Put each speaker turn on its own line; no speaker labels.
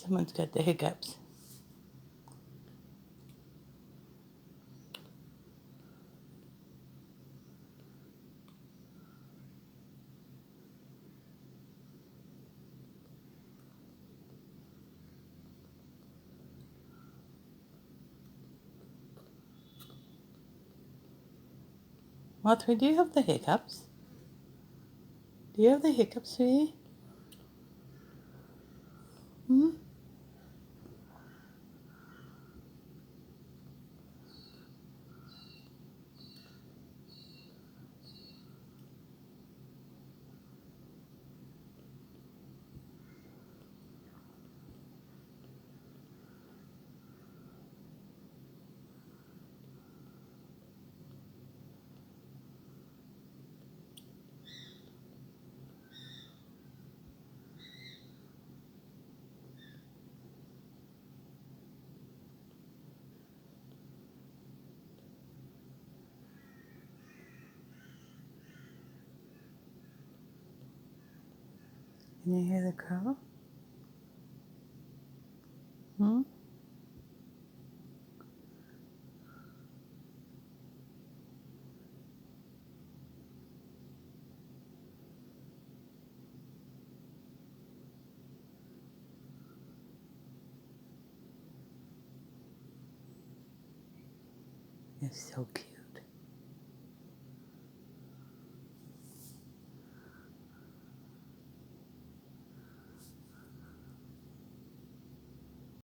Someone's got the hiccups. Martha, do you have the hiccups? Do you have the hiccups, sweetie? Hmm? Can you hear the crow? Hmm? You're so cute.